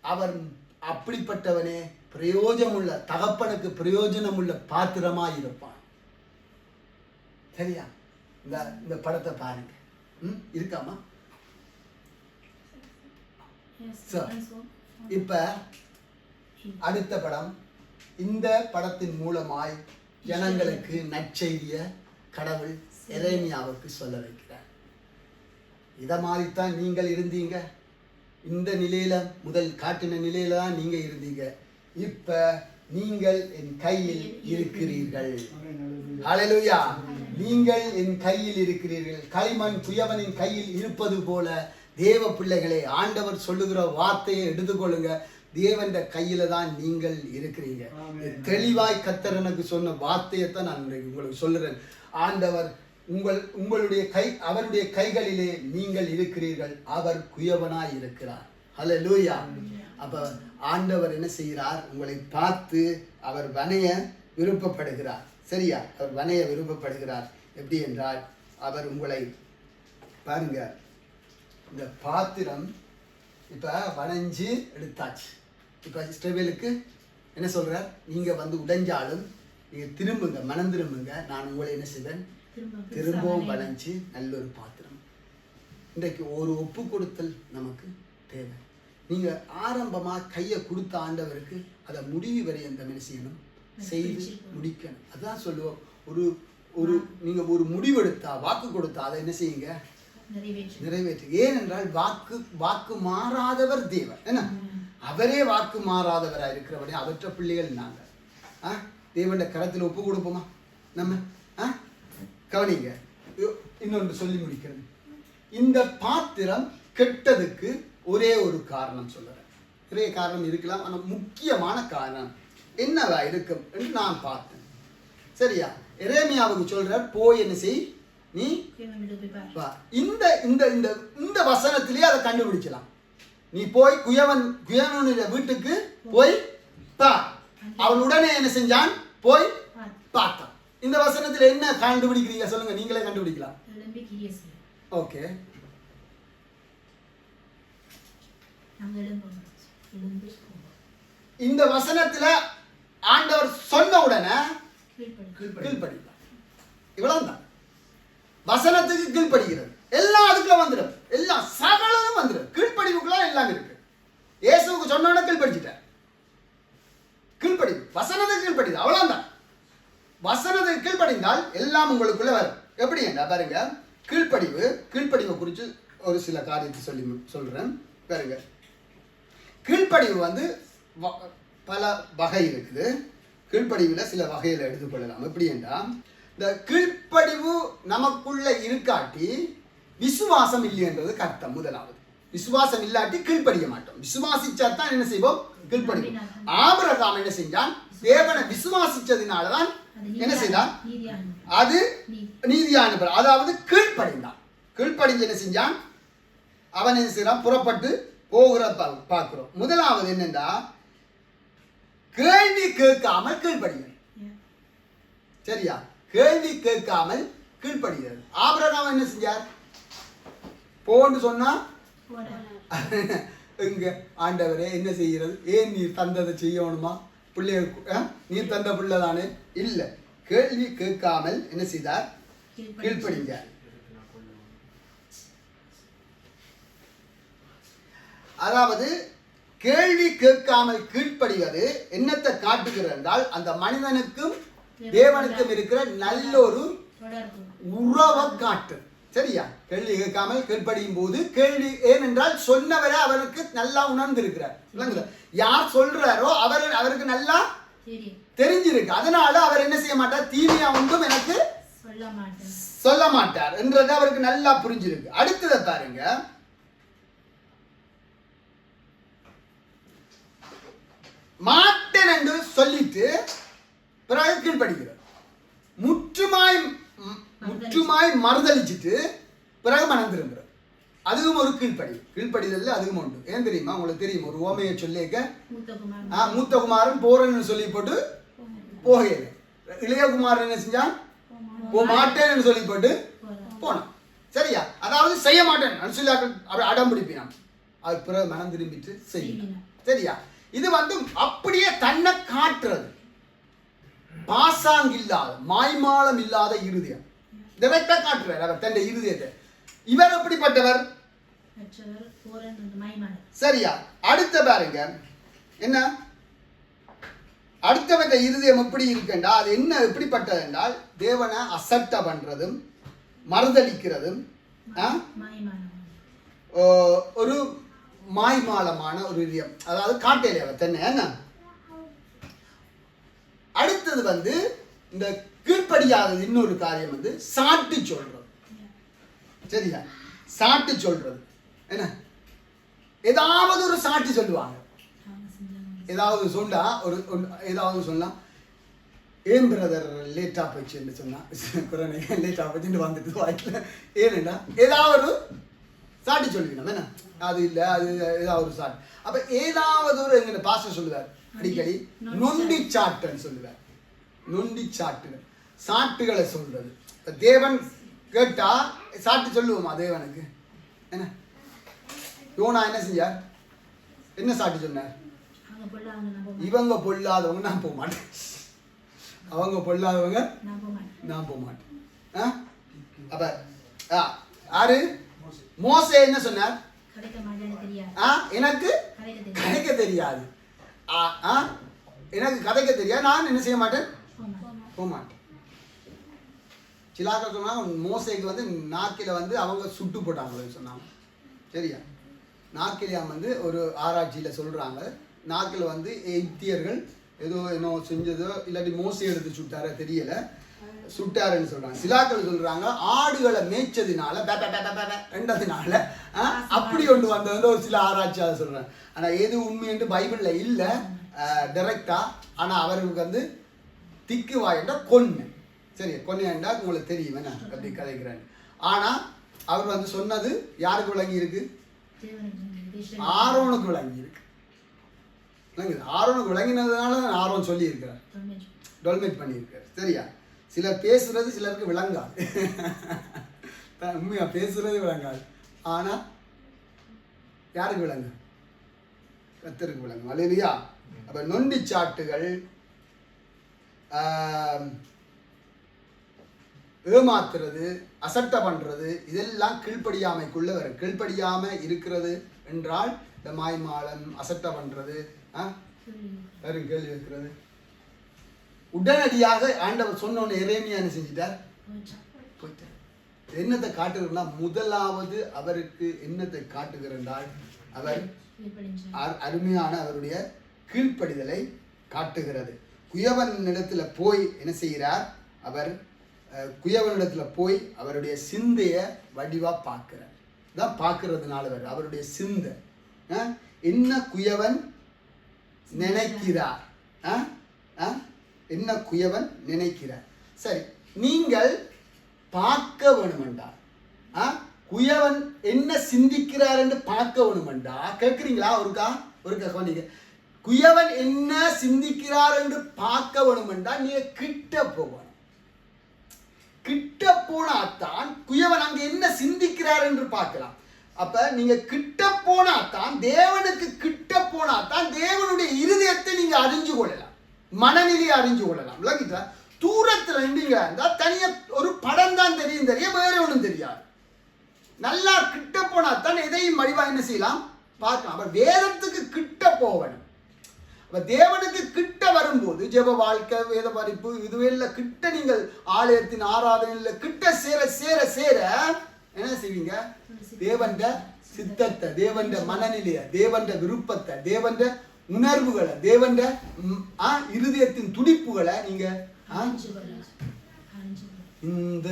அவர் அப்படிப்பட்டவனே பிரயோஜனமுள்ள தகப்பனுக்கு பிரயோஜனம் உள்ள பாத்திரமாய் இருப்பான். சரியா? இந்த படத்தை பாருங்க. இருக்காமா? இப்ப அடுத்த படம். இந்த படத்தின் மூலமாய் ஜனங்களுக்கு நற்செய்திய கடவுள் எரேமியாவுக்கு சொல்ல வைக்கிறார். இத மாதிரித்தான் நீங்கள் இருந்தீங்க. இந்த நிலையில முதல் காட்டின நிலையில தான் நீங்க இருந்தீங்க. இப்ப நீங்கள் என் கையில் இருக்கிறீர்கள். ஹல்லேலூயா. நீங்கள் என் கையில் இருக்கிறீர்கள். களிமண் குயவனின் கையில் இருப்பது போல தேவ பிள்ளைகளே, ஆண்டவர் சொல்லுகிற வார்த்தையை எடுத்துக்கொள்ளுங்க. தேவன் கையில தான் நீங்கள் இருக்கிறீங்க. தெளிவாய் கர்த்தர் எனக்கு சொன்ன வார்த்தையைத்தான் நான் உங்களுக்கு சொல்லுறேன். ஆண்டவர் உங்களுடைய அவருடைய கைகளிலே நீங்கள் இருக்கிறீர்கள். அவர் குயவனாய் இருக்கிறார். ஹல்லேலூயா. அப்ப ஆண்டவர் என்ன செய்கிறார்? உங்களை பார்த்து அவர் வணைய விருப்பப்படுகிறார். சரியா? அவர் வணைய விருப்பப்படுகிறார். எப்படி என்றால் அவர் உங்களை பாருங்க, இந்த பாத்திரம் இப்போ வளைஞ்சு எடுத்தாச்சு. இப்போ இஸ்ரவேலுக்கு என்ன சொல்கிறார்? நீங்கள் வந்து உடைஞ்சாலும் நீங்கள் திரும்புங்க, மனம் திரும்புங்க, நான் உங்களை என்ன செய்வேன்? திரும்பவும் வளைஞ்சு நல்ல ஒரு பாத்திரம். இன்றைக்கு ஒரு ஒப்பு கொடுத்தல் நமக்கு தேவை. நீங்கள் ஆரம்பமாக கையை கொடுத்த ஆண்டவருக்கு அதை முடிவு வரை எந்த மனுஷனும் செய்து முடிக்கணும். அதான் சொல்லுவோம், ஒரு ஒரு நீங்கள் ஒரு முடிவெடுத்தா, வாக்கு கொடுத்தா அதை என்ன செய்யுங்க? நிறைவேற்று. ஏனென்றால் வாக்கு மாறாதவர் தேவன். என்ன, அவரே வாக்கு மாறாதவராக இருக்கிறவரே அவற்ற பிள்ளைகள் நாங்கள் தேவனுடைய கரத்தில் ஒப்பு கொடுப்போமா? நம்ம கவனிங்க. இன்னொன்று சொல்லி முடிக்கிறது. இந்த பாத்திரம் கெட்டதுக்கு ஒரே ஒரு காரணம் சொல்லுறேன். நிறைய காரணம் இருக்கலாம், ஆனால் முக்கியமான காரணம் என்னவா இருக்கும் என்று நான் பார்த்தேன். சரியா? எரேமியாவுக்கு சொல்றார், போய் என்ன செய், நீ இந்த இந்த இந்த இந்த வசனத்திலே அதை கண்டுபிடிக்கலாம். நீ போய் குயவனுடைய வீட்டுக்கு போய் பார். அவன் உடனே என்ன செஞ்சான்? போய் பார்த்தான். இந்த வசனத்துல என்ன கண்டுபிடிக்கிறீங்க சொல்லுங்க, நீங்களே கண்டுபிடிக்கலாம். ஓகே, இந்த வசனத்துல ஆண்டவர் சொன்ன உடனே கீழ்ப்படித்தான். இவ்வளவுதான். வசனத்துக்கு கீழ்ப்படுகிறது. எல்லாம் அதுக்குள்ள வந்துடும், எல்லாம் சகலதும் வந்துடும். கீழ்ப்படிவுக்குள்ள எல்லாம் இருக்கு. இயேசுவுக்கு சொன்ன கீழ்ப்படிச்சிட்டார். கீழ்ப்படி வசனத்துக்கு கீழ்ப்படிது, அவ்வளவுதான். வசனத்துக்கு கீழ்ப்படிந்தால் எல்லாம் உங்களுக்குள்ள வரும். எப்படி என்ன பாருங்க, கீழ்ப்படிவை குறித்து ஒரு சில காரியத்தை சொல்றேன் பாருங்க. கீழ்ப்படிவு வந்து பல வகை இருக்குது. கீழ்ப்படிவில் சில வகையில் எடுத்துக்கொள்ளலாம். எப்படி என்றால், இந்த கீழ்ப்படிவு நமக்குள்ள இருக்காட்டி விசுவாசம் இல்லைன்றதுக்கு அர்த்தம். முதலாவது, விசுவாசம் இல்லாட்டி கீழ்ப்படிய மாட்டோம். விசுவாசிச்சா தான் என்ன செய்வோம்? கீழ்ப்படிவோம். ஆபிரகாம் என்ன செஞ்சான்? தேவனை விசுவாசிச்சதினாலதான் என்ன செய்தான்? அது நீதியான, அதாவது கீழ்ப்படிந்தான். கீழ்ப்படிஞ்சு என்ன செஞ்சான்? அவன் என்ன செய்யறான்? புறப்பட்டு போகிற பார்க்கிறோம். முதலாவது என்னன்னா, கேள்வி கேட்காமல் கீழ்ப்படிய. சரியா? கேள்வி கேட்காமல் கீழ்ப்படுகிறது. ஆபிரகாம் என்ன செஞ்சார்? போன்னு சொன்னா இங்க ஆண்டவரே என்ன செய்கிறது? ஏன் நீர் தந்ததை செய்யணுமா? பிள்ளைய நீர் தந்த பிள்ளை தானே? இல்லை, கேள்வி கேட்காமல் என்ன செய்தார்? கீழ்ப்படிஞ்சார். அதாவது கேள்வி கேட்காமல் கீழ்ப்படிவது என்னத்தை காட்டுகிறது என்றால், அந்த மனிதனுக்கும் தேவனுக்கும் இருக்கிற நல்ல ஒரு உறவை காட்டு. சரியா? கேள்வி கேட்காமல் கீழ்ப்படியும் போது, கேள்வி ஏனென்றால் சொன்னவரை அவருக்கு நல்லா உணர்ந்திருக்கிறார். யார் சொல்றாரோ அவருக்கு நல்லா தெரிஞ்சிருக்கு. அதனால அவர் என்ன செய்ய மாட்டார்? தீமையா ஒன்றும் எனக்கு சொல்ல மாட்டார் என்றது அவருக்கு நல்லா புரிஞ்சிருக்கு. அடுத்ததை பாருங்க, மாட்டேன் என்று சொல்லிட்டு பிறகு கீழ்ப்படுகிறார். முற்றுமாய் மறுதளிச்சுட்டு பிறகு மனம் திரும்புறார். அதுவும் ஒரு கீழ்ப்படிதல் அதுவும் உண்டு. ஏன் தெரியுமா? உங்களுக்கு தெரியும், ஒரு ஓமையை சொல்லிக்க, மூத்த குமாரன் போறேன்னு சொல்லி போட்டு போகையில, இளைய குமாரன் என்ன செஞ்சான்? மாட்டேன்னு சொல்லி போட்டு போனான். சரியா? அதாவது செய்ய மாட்டேன் சொல்லி அடம் பிடிப்பினான். அது பிறகு மனம் திரும்பிட்டு செய்யணும். சரியா? இது வந்து அப்படியே தன்னை காட்டுறது. பாசாங் இல்லாத, மாய்மாலம் இல்லாத இருதயம் டைரக்டா காட்டுறார் அவர் தன்னுடைய இருதயத்தை. இவர் எப்படிப்பட்டவர்? சரியா? அடுத்த பாருங்க, என்ன அடுத்தவங்க இருதயம் எப்படி இருக்குண்டா, அது என்ன எப்படிப்பட்டது என்றால், தேவனை அசட்டை பண்றதும் மறுதளிக்கிறதும் ஒரு மாய்மாலமான ஒரு இதயம். அதாவது காட்டையில அவர் தன்னை. என்ன அடுத்தது வந்து இந்த கீழ்ப்படியாதது இன்னொரு காரியம் வந்து சாட்டி சொல்றது. சரியா? சாட்டி சொல்றது என்ன? ஏதாவது ஒரு சாட்டி சொல்லுவாங்க. ஏதாவது சொன்னா ஏதாவது சொல்லலாம். ஏன் பிரதர் லேட்டா போச்சுன்னு சொன்னா, லேட்டா போச்சுன்னு வந்துட்டு வாய்க்கல. ஏன்னா ஏதாவது ஒரு சாட்டி சொல்லிக்கணும். என்ன அது இல்லை, அது ஏதாவது ஒரு சாட்டு. அப்ப ஏதாவது ஒரு எங்க பாஸ்டர் சொல்லுவார் அடிக்கடி, நொண்டி சாட்டுன்னு சொல்லுவார். நொண்டி சாட்டு, சாட்டுகளை சொல்றது. தேவன் கேட்டா சாட்டு சொல்லுவோமா தேவனுக்கு? என்ன யோனா என்ன செஞ்சார்? என்ன சாட்டி சொன்னார்? இவங்க பொல்லாதவங்க நான் போக மாட்டேன், அவங்க பொல்லாதவங்க நான் போக மாட்டேன். அப்ப யாரு? மோசே என்ன சொன்னார்? எனக்கு கதைக்க தெரியாது, எனக்கு கதைக்க தெரியாது, நான் என்ன செய்ய மாட்டேன், போக மாட்டேன். சிலாக்கள் சொன்னாங்க மோசைக்கு வந்து நாக்கில வந்து அவங்க சுட்டு போட்டாங்க சொன்னாங்க. சரியா? நாக்கிலியாம் வந்து ஒரு ஆராய்ச்சியில் சொல்கிறாங்க, நாக்கில் வந்து எய்த்தியர்கள் ஏதோ செஞ்சதோ இல்லாட்டி மோசை எடுத்து சுட்டார தெரியல, சுட்டாருன்னு சொல்கிறாங்க. சிலாக்கள் சொல்கிறாங்க ஆடுகளை மேய்ச்சதுனால ரெண்டதுனால அப்படி ஒன்று வந்தது ஒரு சில ஆராய்ச்சியாக சொல்கிறாங்க. ஆனால் எது உண்மைன்னு பைபிளில் இல்லை டைரெக்டாக. ஆனால் அவருக்கு வந்து திக்கு வாயிட்ட கொன்னு, சரி கொன்னையா உங்களுக்கு தெரியும் என்ன அப்படி கதைக்கிறேன். ஆனால் அவர் வந்து சொன்னது யாருக்கு விளங்கி இருக்கு? ஆரோனுக்கு விளங்கி இருக்கு. ஆரோனுக்கு விளங்கினதுனால ஆரோன் சொல்லி இருக்கார், டொல்மேட் பண்ணியிருக்காரு. சரியா? சிலர் பேசுறது சிலருக்கு விளங்காது, உண்மையா பேசுறது விளங்காது. ஆனா யாருக்கு விளங்கு? கர்த்தருக்கு விளங்கும். அல்லேலூயா. அப்ப நொண்டி சாட்டுகள், ஏமாத்துறது, அசட்டை பண்றது, இதெல்லாம் கீழ்ப்படியாமைக்குள்ள வரும். கீழ்ப்படியாம இருக்கிறது என்றால் இந்த மாய்மாலம், அசட்டை பண்றது, வெறும் கேள்வி வைக்கிறது. உடனடியாக ஆண்டவர் சொன்ன எரேமியா என்ன செஞ்சிட்டார்? போயிட்டார். என்னத்தை காட்டுகிறா? முதலாவது அவருக்கு என்னத்தை காட்டுகிறால் அவர் அருமையான அவருடைய கீழ்ப்படிதலை காட்டுகிறது. குயவனிடத்துல போய் என்ன செய்கிறார்? அவர் குயவனிடத்துல போய் அவருடைய சிந்தைய வடிவா பார்க்கிறார். தான் பார்க்கறதுனால அவருடைய சிந்தை என்ன குயவன் நினைக்கிறார், என்ன குயவன் நினைக்கிறார். சரி, நீங்கள் பார்க்க வேணுமென்றார், குயவன் என்ன சிந்திக்கிறார் என்று பார்க்க வேணுமென்றா கேட்குறீங்களா? ஒருக்கா கவனிங்க. குயவன் என்ன சிந்திக்கிறார் என்று பார்க்க வேணுமென்றா நீங்க கிட்ட போகணும். கிட்ட போனாத்தான் குயவன் அங்க என்ன சிந்திக்கிறார் என்று பார்க்கலாம். அப்ப நீங்க கிட்ட போனாத்தான், தேவனுக்கு கிட்ட போனாத்தான் தேவனுடைய இருதயத்தை நீங்க அறிஞ்சு கொள்ளலாம், மனநிலையை அறிஞ்சு கொள்ளலாம். விளங்கிட்டா? தூரத்துல நின்றீங்க இருந்தா தனியா ஒரு படம் தான் தெரியும், வேற ஒன்றும் தெரியாது. நல்லா கிட்ட போனாத்தான் எதையும் மடிவா என்ன செய்யலாம், பார்க்கலாம். அப்ப வேதத்துக்கு கிட்ட போகணும். அப்ப தேவனுக்கு கிட்ட வரும்போது ஜெப வாழ்க்கை, வேத படிப்பு, இதுவெல்லாம் கிட்ட நீங்கள் ஆலயத்தின் ஆராதனையில் கிட்ட சேர சேர சேர என்ன செய்வீங்க? தேவண்ட சித்தத்தை, தேவண்ட மனநிலைய, தேவண்ட விருப்பத்தை, தேவண்ட உணர்வுகளை, தேவண்ட இருதயத்தின் துடிப்புகளை நீங்க இந்த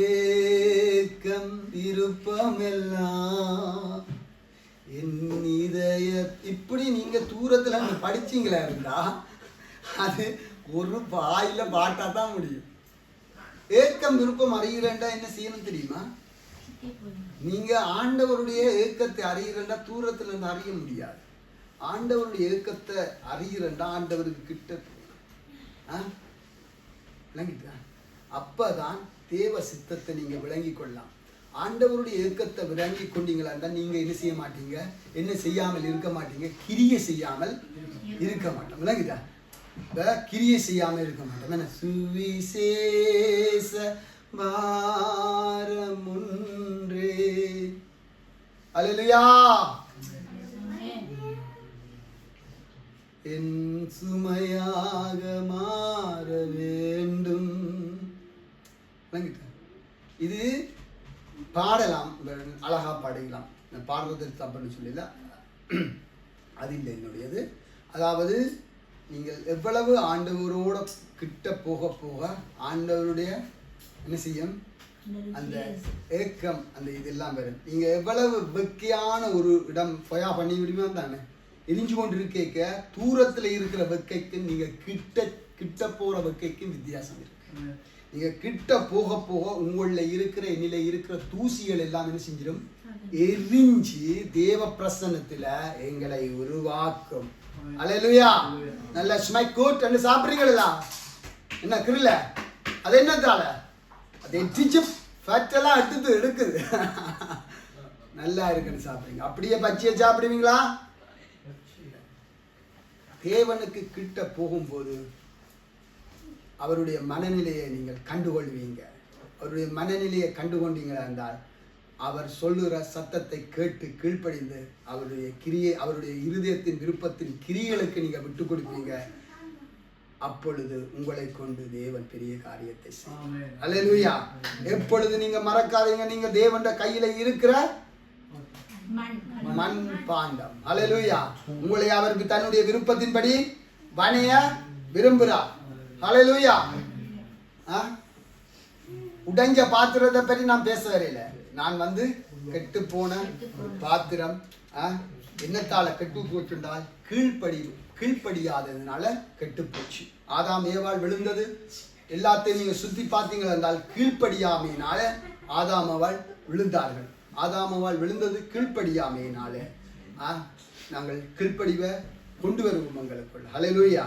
ஏக்கம் விருப்பம் எல்லாம் என் இதய இப்படி நீங்க தூரத்துல படிச்சீங்களா இருந்தா அது ஒரு வாயில பாட்டா தான் முடியும். ஏக்கம் விருப்பம் அறிகிறேன்டா என்ன செய்யணும் தெரியுமா? நீங்க ஆண்டவருடைய ஏக்கத்தை அறிகிறேன்டா தூரத்துல இருந்து அறிய முடியாது. ஆண்டவருடைய ஏக்கத்தை அறிகிறேன்டா ஆண்டவருக்கு கிட்ட விளங்கிட்டா? அப்பதான் தேவ சித்தத்தை நீங்க விளங்கி கொள்ளலாம். ஆண்டவருடைய ஏக்கத்தை விளங்கி கொண்டீங்களா நீங்க என்ன செய்ய மாட்டீங்க, என்ன செய்யாமல் இருக்க மாட்டீங்க, கிரியை செய்யாமல் இருக்க மாட்டோம். விளங்கிட்டா? கிரியை செய்யாமல் இருக்க மாட்டோம். என்ன சுவிசேஷ வாரமுன்றே. அல்லேலூயா. என் சுமையாக மாற வேண்டும். இது பாடலாம், அழகா பாடிக்கலாம். பாடுறது தப்புன்னு சொல்லல, அது இல்லை என்னுடையது. அதாவது நீங்கள் எவ்வளவு ஆண்டவரோட கிட்ட போக போக ஆண்டவருடைய என்ன செய்யும் அந்த ஏக்கம், அந்த இதெல்லாம் வரும். நீங்க எவ்வளவு வெக்கையான ஒரு இடம் பொயா பண்ணி விடுமே தானே, எரிஞ்சு கொண்டு இருக்க தூரத்துல இருக்கிற வெக்கைக்கு நீங்க கிட்ட போற வெக்கைக்கும் வித்தியாசம் இருக்கு. நீங்க கிட்ட போக போக உங்கள இருக்கிற என்னில இருக்கிற தூசிகள் எல்லாம் என்ன செஞ்சிடும், எரிஞ்சு தேவ பிரசன்னத்துல எங்களை உருவாக்கும். அல்லேலூயா. நல்ல ஸ்மைக் என்று சாப்பிடுறீங்களா? என்ன கிரில அது என்னத்தால அது எட்டிச்சு ஃபேட்டெல்லாம் எடுக்குது. நல்லா இருக்குன்னு சாப்பிடுங்க. அப்படியே பச்சையை சாப்பிடுவீங்களா? தேவனுக்கு கிட்ட போகும்போது அவருடைய மனநிலையை நீங்கள் கண்டுகொள்வீங்க. அவருடைய மனநிலையை கண்டுகொண்டீங்களா என்றால் அவர் சொல்லுகிற சத்தத்தை கேட்டு கீழ்ப்படிந்து அவருடைய இருதயத்தின் விருப்பத்தின் கிரியைகளுக்கு நீங்கள் விட்டு கொடுப்பீங்க. அப்பொழுது உங்களை கொண்டு தேவன் பெரிய காரியத்தை செய்வார். அல்லேலூயா. எப்பொழுது நீங்க மறக்காதீங்க, நீங்க தேவன் கையில இருக்கிற மண் பாண்டம். அல்லேலூயா. உங்களை அவருக்கு தன்னுடைய விருப்பத்தின்படி வணைய விரும்புகிறார். அல்லேலூயா. உடைஞ்ச பாத்திரத்தை பற்றி நான் பேச வரையில, நான் கெட்டு போன பாத்திரம் என்னத்தால கெட்டு போச்சுண்டால் கீழ்ப்படியாததுனால கெட்டு போச்சு. ஆதாம் ஏவாள் விழுந்தது எல்லாத்தையும் நீங்க சுத்தி பார்த்தீங்களா என்றால் கீழ்ப்படியாமையினால ஆதாம் அவள் விழுந்தார்கள். ஆதாம் அவள் விழுந்தது கீழ்ப்படியாமையினால நாங்கள் கீழ்ப்படிவை கொண்டு வருவோம் எங்களுக்குள்ள. அல்லேலூயா.